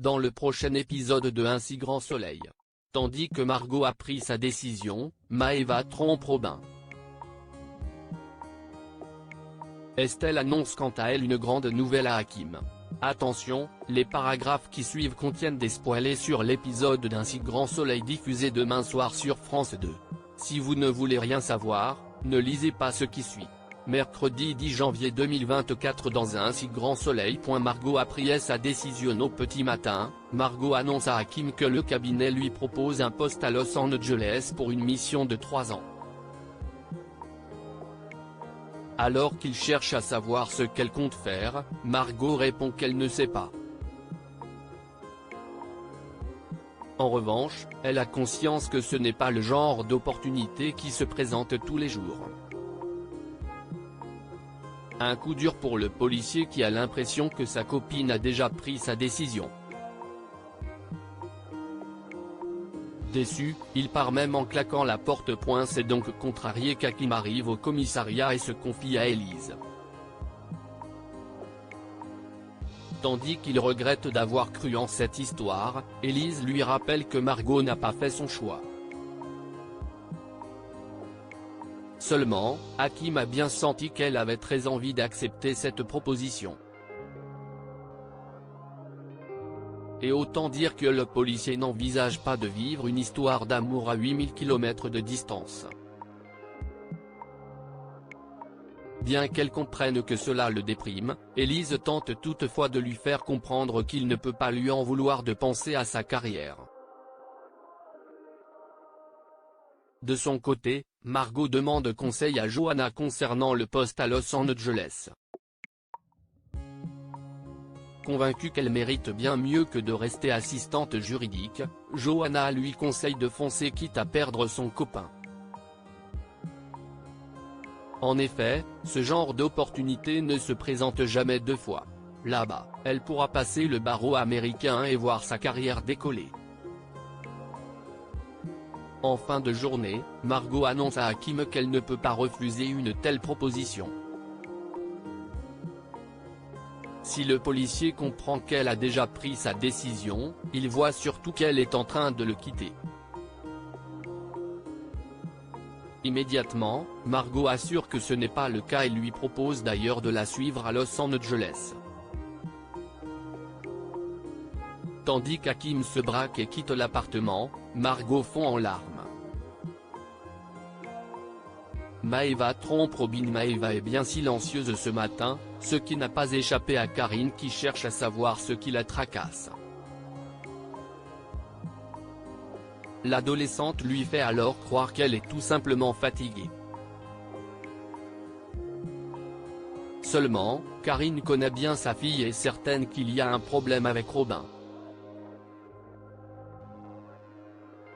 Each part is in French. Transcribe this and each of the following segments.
dans le prochain épisode de Un si grand soleil. Tandis que Margot a pris sa décision, Maëva trompe Robin. Estelle annonce quant à elle une grande nouvelle à Hakim. Attention, les paragraphes qui suivent contiennent des spoilers sur l'épisode d'Un si grand soleil diffusé demain soir sur France 2. Si vous ne voulez rien savoir, ne lisez pas ce qui suit. Mercredi 10 janvier 2024 dans Un si grand soleil. Margot a pris sa décision au petit matin. Margot annonce à Hakim que le cabinet lui propose un poste à Los Angeles pour une mission de 3 ans. Alors qu'il cherche à savoir ce qu'elle compte faire, Margot répond qu'elle ne sait pas. En revanche, elle a conscience que ce n'est pas le genre d'opportunité qui se présente tous les jours. Un coup dur pour le policier qui a l'impression que sa copine a déjà pris sa décision. Déçu, il part même en claquant la porte. C'est donc contrarié qu'Hakim arrive au commissariat et se confie à Élise. Tandis qu'il regrette d'avoir cru en cette histoire, Élise lui rappelle que Margot n'a pas fait son choix. Seulement, Hakim a bien senti qu'elle avait très envie d'accepter cette proposition. Et autant dire que le policier n'envisage pas de vivre une histoire d'amour à 8000 km de distance. Bien qu'elle comprenne que cela le déprime, Élise tente toutefois de lui faire comprendre qu'il ne peut pas lui en vouloir de penser à sa carrière. De son côté, Margot demande conseil à Johanna concernant le poste à Los Angeles. Convaincue qu'elle mérite bien mieux que de rester assistante juridique, Johanna lui conseille de foncer quitte à perdre son copain. En effet, ce genre d'opportunité ne se présente jamais deux fois. Là-bas, elle pourra passer le barreau américain et voir sa carrière décoller. En fin de journée, Margot annonce à Hakim qu'elle ne peut pas refuser une telle proposition. Si le policier comprend qu'elle a déjà pris sa décision, il voit surtout qu'elle est en train de le quitter. Immédiatement, Margot assure que ce n'est pas le cas et lui propose d'ailleurs de la suivre à Los Angeles. Tandis qu'Hakim se braque et quitte l'appartement, Margot fond en larmes. Maëva trompe Robin. Maëva est bien silencieuse ce matin, ce qui n'a pas échappé à Karine qui cherche à savoir ce qui la tracasse. L'adolescente lui fait alors croire qu'elle est tout simplement fatiguée. Seulement, Karine connaît bien sa fille et est certaine qu'il y a un problème avec Robin.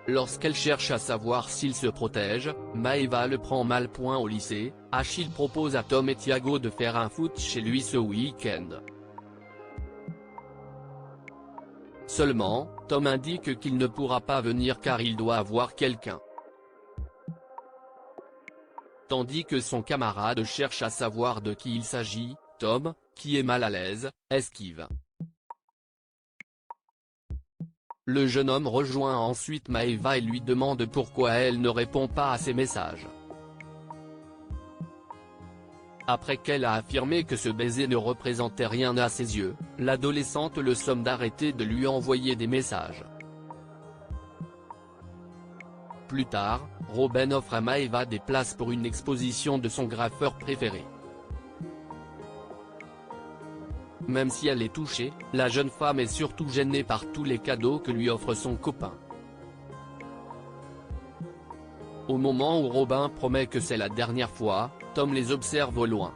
Lorsqu'elle cherche à savoir s'il se protège, Maëva le prend mal. Au lycée, Achille propose à Tom et Thiago de faire un foot chez lui ce week-end. Seulement, Tom indique qu'il ne pourra pas venir car il doit avoir quelqu'un. Tandis que son camarade cherche à savoir de qui il s'agit, Tom, qui est mal à l'aise, esquive. Le jeune homme rejoint ensuite Maëva et lui demande pourquoi elle ne répond pas à ses messages. Après qu'elle a affirmé que ce baiser ne représentait rien à ses yeux, l'adolescente le somme d'arrêter de lui envoyer des messages. Plus tard, Robin offre à Maëva des places pour une exposition de son graffeur préféré. Même si elle est touchée, la jeune femme est surtout gênée par tous les cadeaux que lui offre son copain. Au moment où Robin promet que c'est la dernière fois, Tom les observe au loin.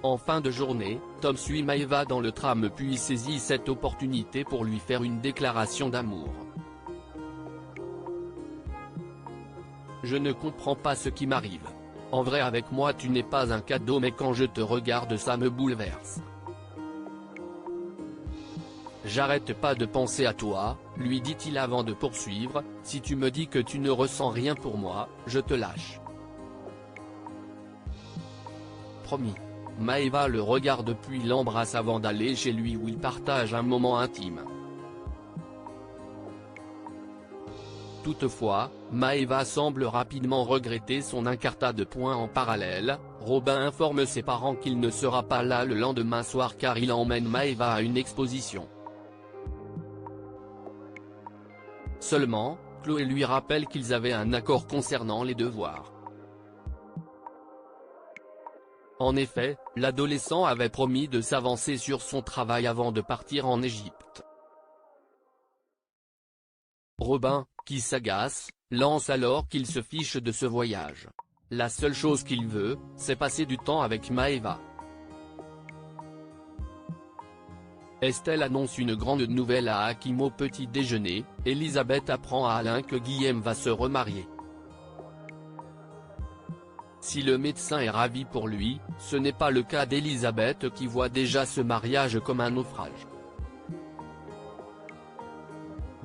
En fin de journée, Tom suit Maëva dans le tram puis saisit cette opportunité pour lui faire une déclaration d'amour. Je ne comprends pas ce qui m'arrive. En vrai avec moi tu n'es pas un cadeau mais quand je te regarde ça me bouleverse. J'arrête pas de penser à toi, lui dit-il avant de poursuivre, si tu me dis que tu ne ressens rien pour moi, je te lâche. Promis. Maëva le regarde puis l'embrasse avant d'aller chez lui où ils partagent un moment intime. Toutefois, Maëva semble rapidement regretter son incartade de points en parallèle. Robin informe ses parents qu'il ne sera pas là le lendemain soir car il emmène Maëva à une exposition. Seulement, Chloé lui rappelle qu'ils avaient un accord concernant les devoirs. En effet, l'adolescent avait promis de s'avancer sur son travail avant de partir en Égypte. Robin, qui s'agace, lance alors qu'il se fiche de ce voyage. La seule chose qu'il veut, c'est passer du temps avec Maëva. Estelle annonce une grande nouvelle à Hakim au petit déjeuner. Elisabeth apprend à Alain que Guillaume va se remarier. Si le médecin est ravi pour lui, ce n'est pas le cas d'Elisabeth qui voit déjà ce mariage comme un naufrage.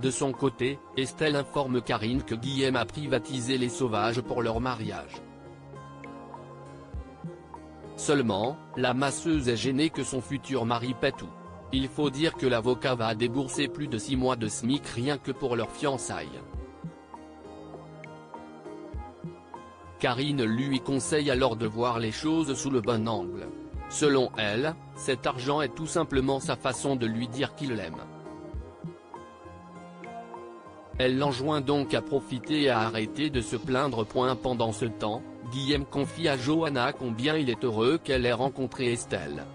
De son côté, Estelle informe Karine que Guillaume a privatisé les sauvages pour leur mariage. Seulement, la masseuse est gênée que son futur mari paie tout. Il faut dire que l'avocat va débourser plus de 6 mois de SMIC rien que pour leur fiançailles. Karine lui conseille alors de voir les choses sous le bon angle. Selon elle, cet argent est tout simplement sa façon de lui dire qu'il l'aime. Elle l'enjoint donc à profiter et à arrêter de se plaindre. Pendant ce temps, Guillaume confie à Johanna combien il est heureux qu'elle ait rencontré Estelle.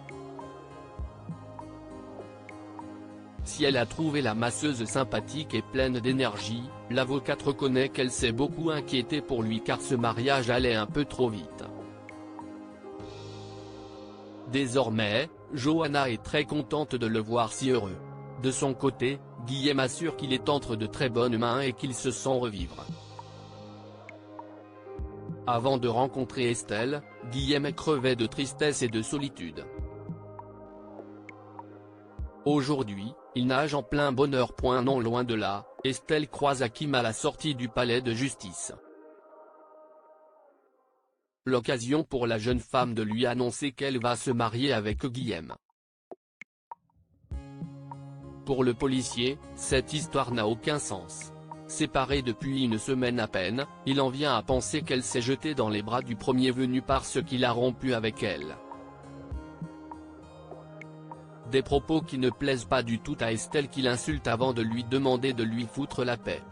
Si elle a trouvé la masseuse sympathique et pleine d'énergie, l'avocate reconnaît qu'elle s'est beaucoup inquiétée pour lui car ce mariage allait un peu trop vite. Désormais, Johanna est très contente de le voir si heureux. De son côté, Guillaume assure qu'il est entre de très bonnes mains et qu'il se sent revivre. Avant de rencontrer Estelle, Guillaume crevait de tristesse et de solitude. Aujourd'hui, il nage en plein bonheur. Non loin de là, Estelle croise Hakim à la sortie du palais de justice. L'occasion pour la jeune femme de lui annoncer qu'elle va se marier avec Guillaume. Pour le policier, cette histoire n'a aucun sens. Séparés depuis une semaine à peine, il en vient à penser qu'elle s'est jetée dans les bras du premier venu parce qu'il a rompu avec elle. Des propos qui ne plaisent pas du tout à Estelle qui l'insulte avant de lui demander de lui foutre la paix.